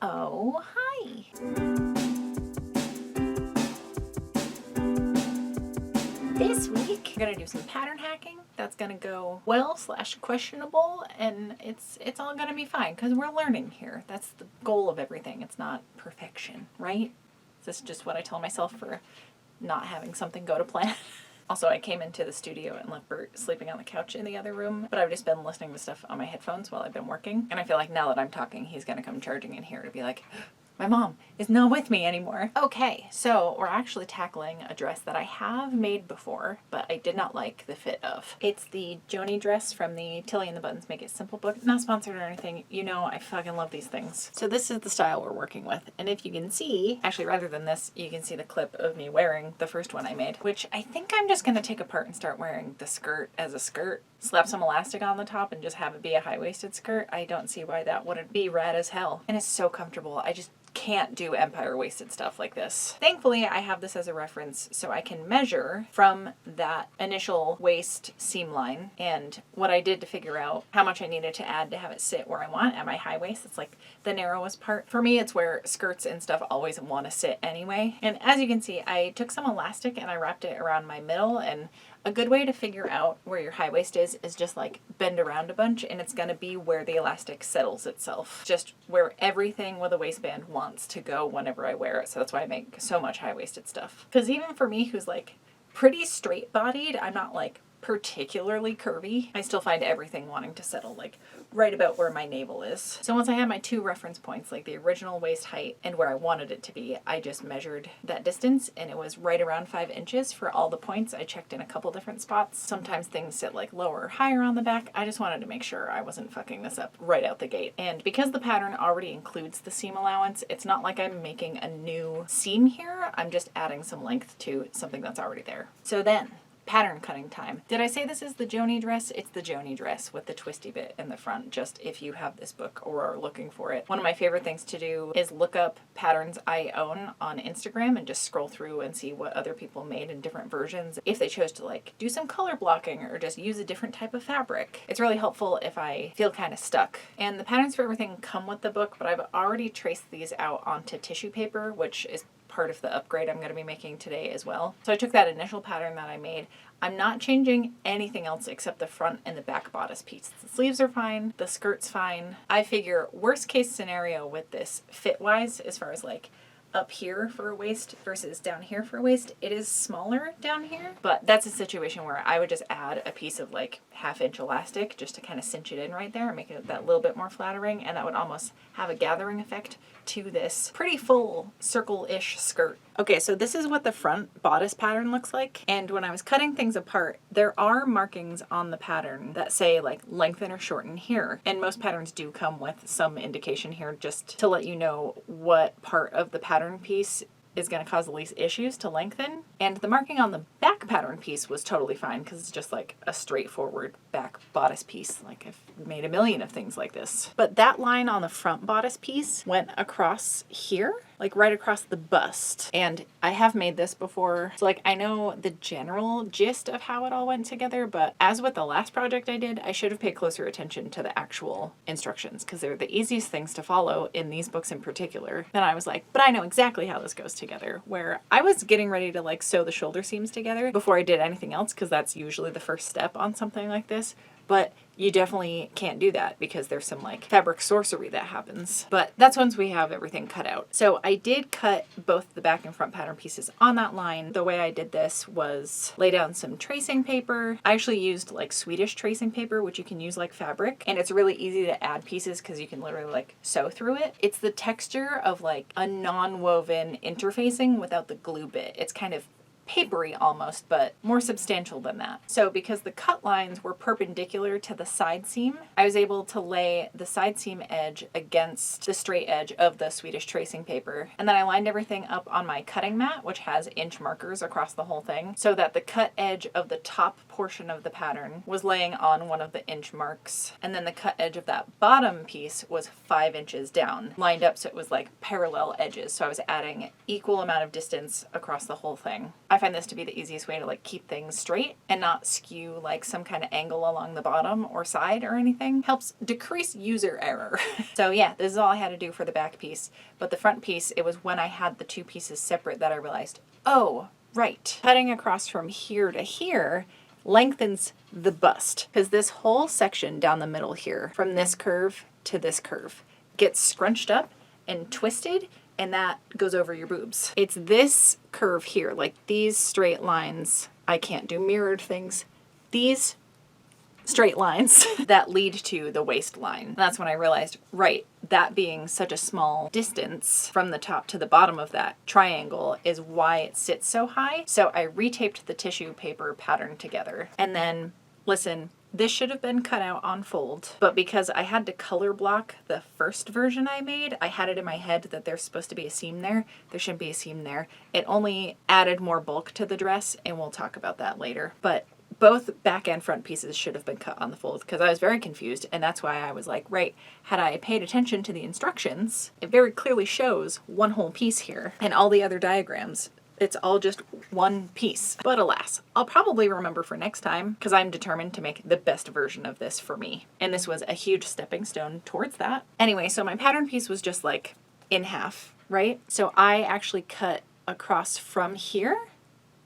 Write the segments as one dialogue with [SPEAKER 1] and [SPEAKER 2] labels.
[SPEAKER 1] Oh, hi. This week, we're gonna do some pattern hacking. That's gonna go well / questionable, and it's all gonna be fine because we're learning here. That's the goal of everything. It's not perfection, right? This is just what I tell myself for not having something go to plan. Also, I came into the studio and left Bert sleeping on the couch in the other room, but I've just been listening to stuff on my headphones while I've been working. And I feel like now that I'm talking, he's gonna come charging in here to be like, my mom is not with me anymore. Okay, so we're actually tackling a dress that I have made before, but I did not like the fit of. It's the Joni Dress from the Tilly and the Buttons Make It Simple book. Not sponsored or anything. You know I fucking love these things. So this is the style we're working with. And if you can see, actually rather than this, you can see the clip of me wearing the first one I made, which I think I'm just gonna take apart and start wearing the skirt as a skirt. Slap some elastic on the top and just have it be a high-waisted skirt. I don't see why that wouldn't be rad as hell. And it's so comfortable. I just can't do empire waisted stuff like this. Thankfully, I have this as a reference so I can measure from that initial waist seam line. And what I did to figure out how much I needed to add to have it sit where I want at my high waist, it's like the narrowest part. For me, it's where skirts and stuff always want to sit anyway. And as you can see, I took some elastic and I wrapped it around my middle, and a good way to figure out where your high waist is just like bend around a bunch, and it's gonna be where the elastic settles itself. Just where everything with a waistband wants to go whenever I wear it. So that's why I make so much high-waisted stuff. Because even for me, who's like pretty straight bodied, I'm not like particularly curvy, I still find everything wanting to settle like right about where my navel is. So once I had my two reference points, like the original waist height and where I wanted it to be, I just measured that distance, and it was right around 5 inches for all the points. I checked in a couple different spots. Sometimes things sit like lower or higher on the back. I just wanted to make sure I wasn't fucking this up right out the gate. And because the pattern already includes the seam allowance, it's not like I'm making a new seam here. I'm just adding some length to something that's already there. So then, pattern cutting time. Did I say this is the Joni Dress? It's the Joni Dress with the twisty bit in the front, just if you have this book or are looking for it. One of my favorite things to do is look up patterns I own on Instagram and just scroll through and see what other people made in different versions. If they chose to like do some color blocking or just use a different type of fabric. It's really helpful if I feel kind of stuck. And the patterns for everything come with the book, but I've already traced these out onto tissue paper, which is part of the upgrade I'm going to be making today as well. So I took that initial pattern that I made. I'm not changing anything else except the front and the back bodice piece. The sleeves are fine, the skirt's fine. I figure worst case scenario with this fit wise, as far as like up here for a waist versus down here for a waist, it is smaller down here, but that's a situation where I would just add a piece of like 1/2 inch elastic just to kind of cinch it in right there and make it that little bit more flattering, and that would almost have a gathering effect to this pretty full circle-ish skirt. Okay, so this is what the front bodice pattern looks like, and when I was cutting things apart, there are markings on the pattern that say like lengthen or shorten here, and most patterns do come with some indication here just to let you know what part of the pattern piece is going to cause the least issues to lengthen. And the marking on the back pattern piece was totally fine because it's just like a straightforward back bodice piece. Like I've made a million of things like this. But that line on the front bodice piece went across here, like right across the bust. And I have made this before, so like I know the general gist of how it all went together, but as with the last project I did, I should have paid closer attention to the actual instructions because they're the easiest things to follow in these books in particular. Then I was like, but I know exactly how this goes together, where I was getting ready to like sew the shoulder seams together before I did anything else because that's usually the first step on something like this. But you definitely can't do that because there's some like fabric sorcery that happens. But that's once we have everything cut out. So I did cut both the back and front pattern pieces on that line. The way I did this was lay down some tracing paper. I actually used like Swedish tracing paper, which you can use like fabric. And it's really easy to add pieces because you can literally like sew through it. It's the texture of like a non-woven interfacing without the glue bit. It's kind of papery almost, but more substantial than that. So because the cut lines were perpendicular to the side seam, I was able to lay the side seam edge against the straight edge of the Swedish tracing paper. And then I lined everything up on my cutting mat, which has inch markers across the whole thing, so that the cut edge of the top portion of the pattern was laying on one of the inch marks, and then the cut edge of that bottom piece was 5 inches down, lined up so it was like parallel edges. So I was adding equal amount of distance across the whole thing. I find this to be the easiest way to like keep things straight and not skew like some kind of angle along the bottom or side or anything. Helps decrease user error. So yeah, this is all I had to do for the back piece. But the front piece, it was when I had the two pieces separate that I realized, oh, right. Cutting across from here to here lengthens the bust, because this whole section down the middle here, from this curve to this curve, gets scrunched up and twisted, and that goes over your boobs. It's this curve here, like these straight lines, I can't do mirrored things, these straight lines that lead to the waistline. And that's when I realized, right, that being such a small distance from the top to the bottom of that triangle is why it sits so high. So I retaped the tissue paper pattern together. And then, listen, this should have been cut out on fold, but because I had to color block the first version I made, I had it in my head that there's supposed to be a seam there. There shouldn't be a seam there. It only added more bulk to the dress, and we'll talk about that later. But both back and front pieces should have been cut on the fold, because I was very confused, and that's why I was like, right, had I paid attention to the instructions, it very clearly shows one whole piece here, and all the other diagrams, it's all just one piece. But alas, I'll probably remember for next time, because I'm determined to make the best version of this for me. And this was a huge stepping stone towards that. Anyway, so my pattern piece was just like in half, right? So I actually cut across from here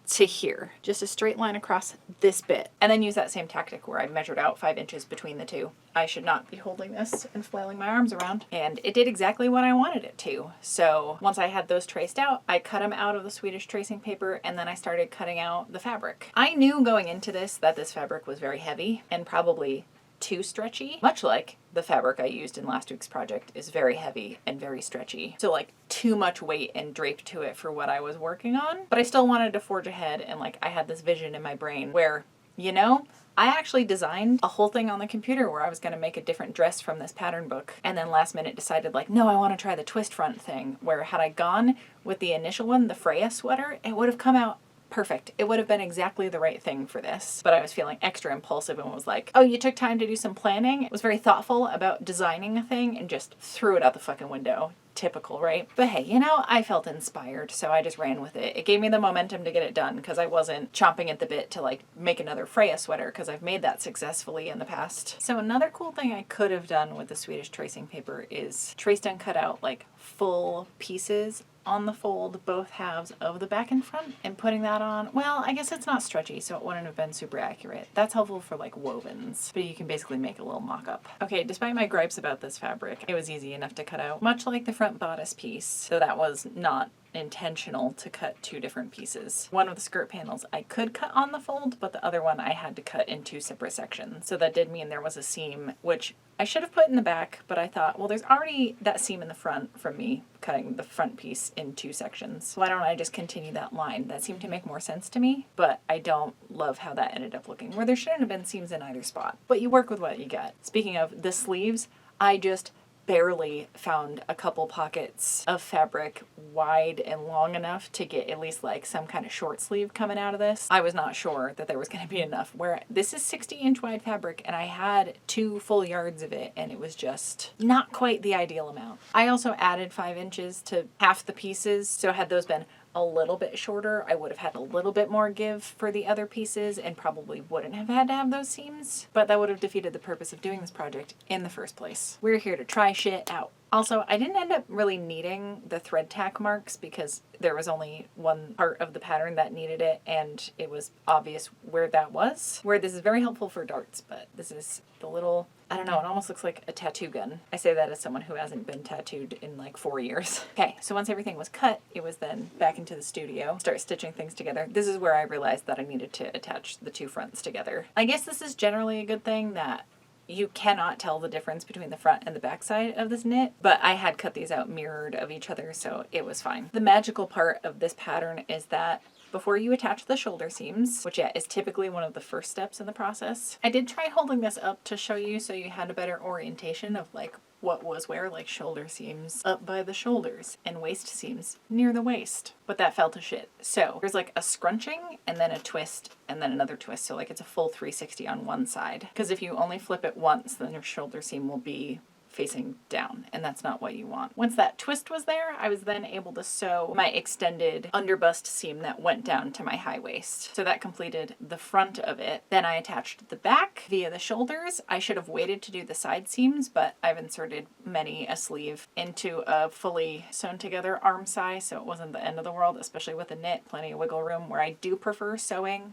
[SPEAKER 1] to here, just a straight line across this bit, and then use that same tactic where I measured out 5 inches between the two. I should not be holding this and flailing my arms around, and it did exactly what I wanted it to. So once I had those traced out, I cut them out of the Swedish tracing paper, and then I started cutting out the fabric. I knew going into this that this fabric was very heavy and probably too stretchy, much like the fabric I used in last week's project is very heavy and very stretchy. So like too much weight and drape to it for what I was working on. But I still wanted to forge ahead, and like I had this vision in my brain where, you know, I actually designed a whole thing on the computer where I was going to make a different dress from this pattern book, and then last minute decided like, no, I want to try the twist front thing, where had I gone with the initial one, the Freya sweater, it would have come out perfect. It would have been exactly the right thing for this. But I was feeling extra impulsive and was like, oh, you took time to do some planning? Was very thoughtful about designing a thing and just threw it out the fucking window. Typical, right? But hey, you know, I felt inspired, so I just ran with it. It gave me the momentum to get it done, because I wasn't chomping at the bit to like make another Freya sweater, because I've made that successfully in the past. So another cool thing I could have done with the Swedish tracing paper is traced and cut out like full pieces on the fold, both halves of the back and front, and putting that on. Well, I guess it's not stretchy, so it wouldn't have been super accurate. That's helpful for like wovens, but you can basically make a little mock-up. Okay, despite my gripes about this fabric, it was easy enough to cut out, much like the front bodice piece, so that was not intentional to cut two different pieces. One of the skirt panels I could cut on the fold, but the other one I had to cut in two separate sections. So that did mean there was a seam, which I should have put in the back, but I thought, well, there's already that seam in the front from me cutting the front piece in two sections. Why don't I just continue that line? That seemed to make more sense to me, but I don't love how that ended up looking, where there shouldn't have been seams in either spot. But you work with what you get. Speaking of the sleeves, I just barely found a couple pockets of fabric wide and long enough to get at least like some kind of short sleeve coming out of this. I was not sure that there was going to be enough, where this is 60-inch wide fabric and I had 2 full yards of it, and it was just not quite the ideal amount. I also added 5 inches to half the pieces, so had those been a little bit shorter, I would have had a little bit more give for the other pieces and probably wouldn't have had to have those seams, but that would have defeated the purpose of doing this project in the first place. We're here to try shit out. Also, I didn't end up really needing the thread tack marks because there was only one part of the pattern that needed it, and it was obvious where that was. Where this is very helpful for darts, but this is the little, I don't know, it almost looks like a tattoo gun. I say that as someone who hasn't been tattooed in like 4 years. Okay, so once everything was cut, it was then back into the studio, start stitching things together. This is where I realized that I needed to attach the two fronts together. I guess this is generally a good thing that you cannot tell the difference between the front and the back side of this knit, but I had cut these out mirrored of each other, so it was fine. The magical part of this pattern is that before you attach the shoulder seams, which is typically one of the first steps in the process, I did try holding this up to show you so you had a better orientation of like what was where, like shoulder seams up by the shoulders and waist seams near the waist. But that fell to shit. So there's like a scrunching and then a twist and then another twist. So like it's a full 360 on one side. Because if you only flip it once, then your shoulder seam will be facing down, and that's not what you want. Once that twist was there, I was then able to sew my extended underbust seam that went down to my high waist. So that completed the front of it. Then I attached the back via the shoulders. I should have waited to do the side seams, but I've inserted many a sleeve into a fully sewn together arm size, so it wasn't the end of the world, especially with a knit, plenty of wiggle room, where I do prefer sewing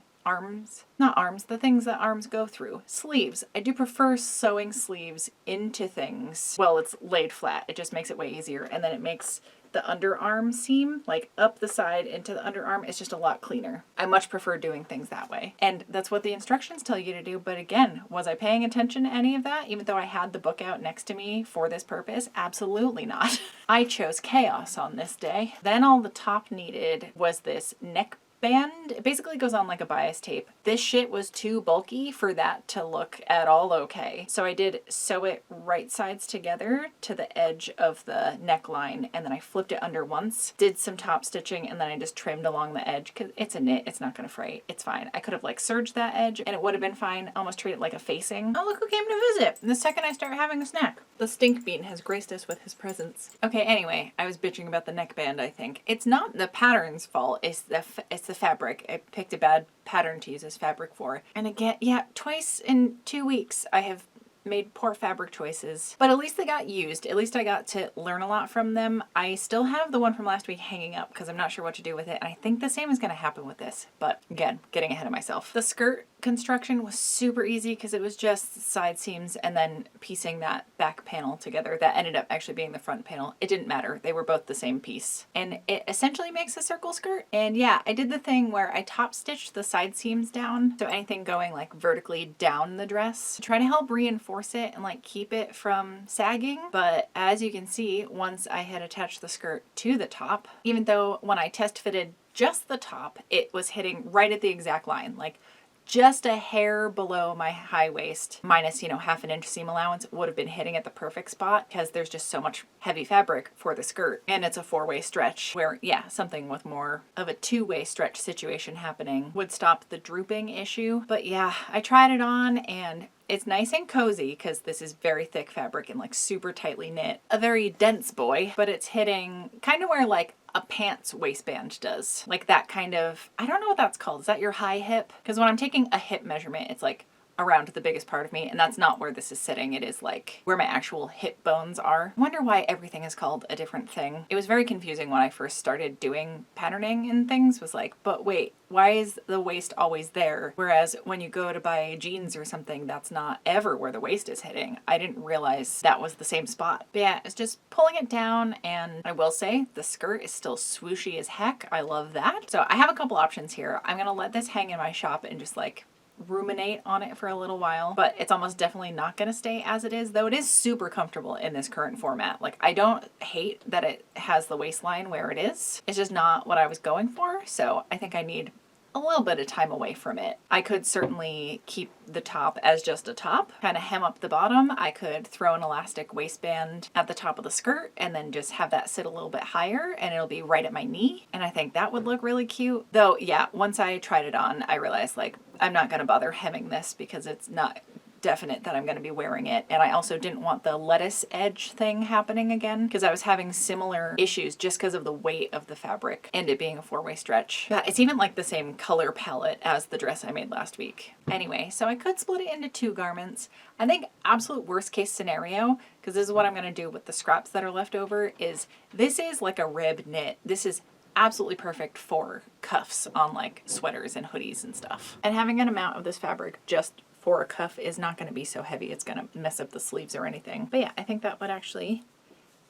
[SPEAKER 1] not arms, the things that arms go through. Sleeves. I do prefer sewing sleeves into things. Well, it's laid flat. It just makes it way easier. And then it makes the underarm seam, like up the side into the underarm, it's just a lot cleaner. I much prefer doing things that way. And that's what the instructions tell you to do. But again, was I paying attention to any of that, even though I had the book out next to me for this purpose? Absolutely not. I chose chaos on this day. Then all the top needed was this neck band. It basically goes on like a bias tape. This shit was too bulky for that to look at all okay. So I did sew it right sides together to the edge of the neckline, and then I flipped it under once, did some top stitching, and then I just trimmed along the edge because it's a knit. It's not going to fray. It's fine. I could have like serged that edge and it would have been fine. Almost treat it like a facing. Oh, look who came to visit. And the second I start having a snack. The stink bean has graced us with his presence. Okay, anyway, I was bitching about the neckband, I think. It's not the pattern's fault. It's the fabric. I picked a bad pattern to use as fabric for. And again, yeah, twice in 2 weeks I have made poor fabric choices, but at least they got used. At least I got to learn a lot from them. I still have the one from last week hanging up because I'm not sure what to do with it, and I think the same is going to happen with this, but again, getting ahead of myself. The skirt construction was super easy because it was just side seams and then piecing that back panel together. That ended up actually being the front panel. It didn't matter. They were both the same piece. And it essentially makes a circle skirt. And yeah, I did the thing where I top stitched the side seams down. So anything going like vertically down the dress to try to help reinforce it and like keep it from sagging. But as you can see, once I had attached the skirt to the top, even though when I test fitted just the top, it was hitting right at the exact line, like just a hair below my high waist, minus, half an inch seam allowance, would have been hitting at the perfect spot because there's just so much heavy fabric for the skirt. And it's a 4-way stretch where, yeah, something with more of a 2-way stretch situation happening would stop the drooping issue. But yeah, I tried it on and it's nice and cozy because this is very thick fabric and like super tightly knit. A very dense boy, but it's hitting kind of where like a pants waistband does. Like that kind of, I don't know what that's called. Is that your high hip? Because when I'm taking a hip measurement, it's like around the biggest part of me, and that's not where this is sitting. It is like where my actual hip bones are. I wonder why everything is called a different thing. It was very confusing when I first started doing patterning and things. Was like, but wait, why is the waist always there? Whereas when you go to buy jeans or something, that's not ever where the waist is hitting. I didn't realize that was the same spot. But yeah, it's just pulling it down, and I will say the skirt is still swooshy as heck. I love that. So I have a couple options here. I'm gonna let this hang in my shop and just like ruminate on it for a little while, but it's almost definitely not going to stay as it is, though it is super comfortable in this current format. Like, I don't hate that it has the waistline where it is. It's just not what I was going for, so I think I need a little bit of time away from it. I could certainly keep the top as just a top, kind of hem up the bottom. I could throw an elastic waistband at the top of the skirt and then just have that sit a little bit higher and it'll be right at my knee. And I think that would look really cute. Though, yeah, once I tried it on, I realized like I'm not going to bother hemming this because it's not definite that I'm going to be wearing it. And I also didn't want the lettuce edge thing happening again because I was having similar issues just because of the weight of the fabric and it being a 4-way stretch. Yeah, it's even like the same color palette as the dress I made last week. Anyway, so I could split it into 2 garments. I think absolute worst case scenario, because this is what I'm going to do with the scraps that are left over, is this is like a rib knit. This is absolutely perfect for cuffs on like sweaters and hoodies and stuff. And having an amount of this fabric just for a cuff is not going to be so heavy it's going to mess up the sleeves or anything. But yeah, I think that would actually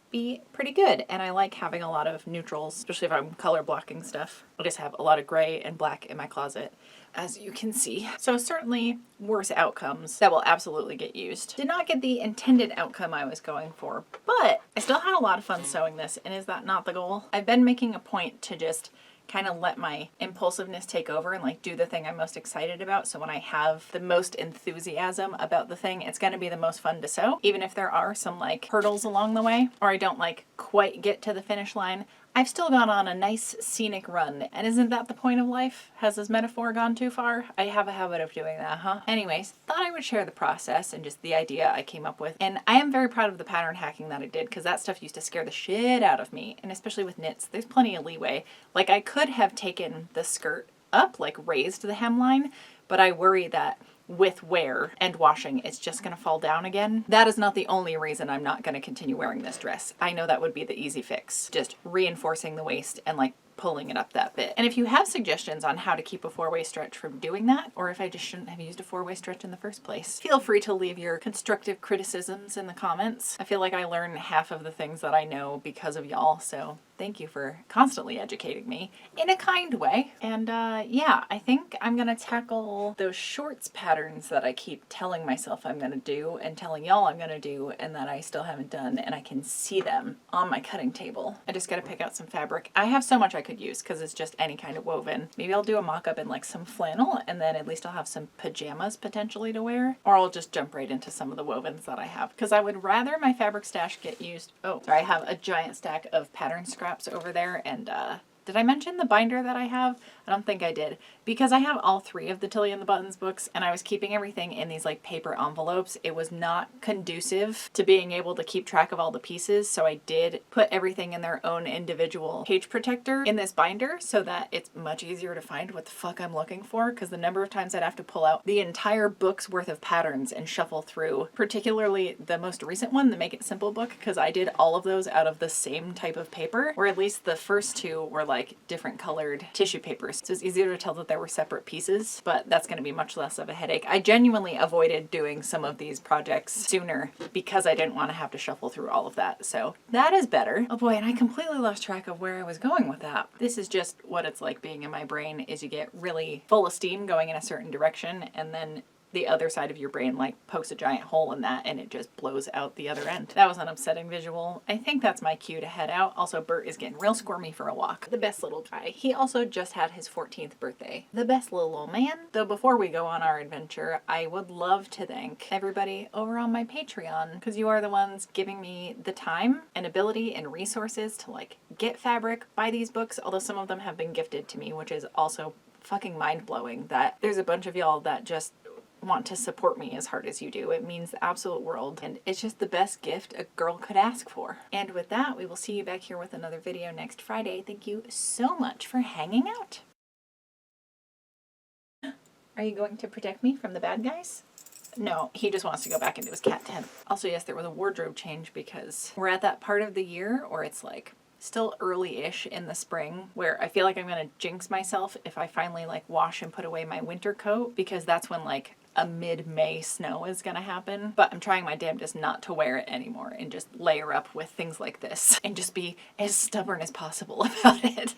[SPEAKER 1] be pretty good. And I like having a lot of neutrals, especially if I'm color blocking stuff. I just have a lot of gray and black in my closet, as you can see. So certainly worse outcomes that will absolutely get used. Did not get the intended outcome I was going for, but I still had a lot of fun sewing this. And is that not the goal? I've been making a point to just kind of let my impulsiveness take over and like do the thing I'm most excited about. So when I have the most enthusiasm about the thing, it's going to be the most fun to sew, even if there are some like hurdles along the way, or I don't like quite get to the finish line. I've still gone on a nice scenic run, and isn't that the point of life? Has this metaphor gone too far? I have a habit of doing that, huh? Anyways, thought I would share the process and just the idea I came up with. And I am very proud of the pattern hacking that I did, because that stuff used to scare the shit out of me. And especially with knits, there's plenty of leeway. Like, I could have taken the skirt up, like raised the hemline, but I worry that with wear and washing, it's just going to fall down again. That is not the only reason I'm not going to continue wearing this dress. I know that would be the easy fix. Just reinforcing the waist and like pulling it up that bit. And if you have suggestions on how to keep a 4-way stretch from doing that, or if I just shouldn't have used a 4-way stretch in the first place, feel free to leave your constructive criticisms in the comments. I feel like I learn half of the things that I know because of y'all, so thank you for constantly educating me in a kind way. And yeah, I think I'm gonna tackle those shorts patterns that I keep telling myself I'm gonna do and telling y'all I'm gonna do and that I still haven't done, and I can see them on my cutting table. I just gotta pick out some fabric. I have so much I could use because it's just any kind of woven. Maybe I'll do a mock-up in like some flannel, and then at least I'll have some pajamas potentially to wear, or I'll just jump right into some of the wovens that I have, because I would rather my fabric stash get used. Oh, sorry, I have a giant stack of pattern scraps over there, and did I mention the binder that I have? I don't think I did, because I have all 3 of the Tilly and the Buttons books, and I was keeping everything in these like paper envelopes. It was not conducive to being able to keep track of all the pieces, so I did put everything in their own individual page protector in this binder so that it's much easier to find what the fuck I'm looking for, because the number of times I'd have to pull out the entire book's worth of patterns and shuffle through, particularly the most recent one, the Make It Simple book, because I did all of those out of the same type of paper, or at least the first 2 were like different colored tissue papers. So it's easier to tell that there were separate pieces, but that's going to be much less of a headache. I genuinely avoided doing some of these projects sooner because I didn't want to have to shuffle through all of that. So that is better. Oh boy, and I completely lost track of where I was going with that. This is just what it's like being in my brain, is you get really full of steam going in a certain direction, and then the other side of your brain like pokes a giant hole in that and it just blows out the other end. That was an upsetting visual. I think that's my cue to head out. Also, Bert is getting real squirmy for a walk. The best little guy. He also just had his 14th birthday. The best little old man. Though before we go on our adventure, I would love to thank everybody over on my Patreon, because you are the ones giving me the time and ability and resources to like get fabric, buy these books, although some of them have been gifted to me, which is also fucking mind-blowing that there's a bunch of y'all that just want to support me as hard as you do. It means the absolute world, and it's just the best gift a girl could ask for. And with that, we will see you back here with another video next Friday. Thank you so much for hanging out. Are you going to protect me from the bad guys? No, he just wants to go back into his cat tent. Also, yes, there was a wardrobe change because we're at that part of the year where it's like still early-ish in the spring where I feel like I'm gonna jinx myself if I finally like wash and put away my winter coat, because that's when like a mid-May snow is gonna happen. But I'm trying my damnedest not to wear it anymore and just layer up with things like this and just be as stubborn as possible about it.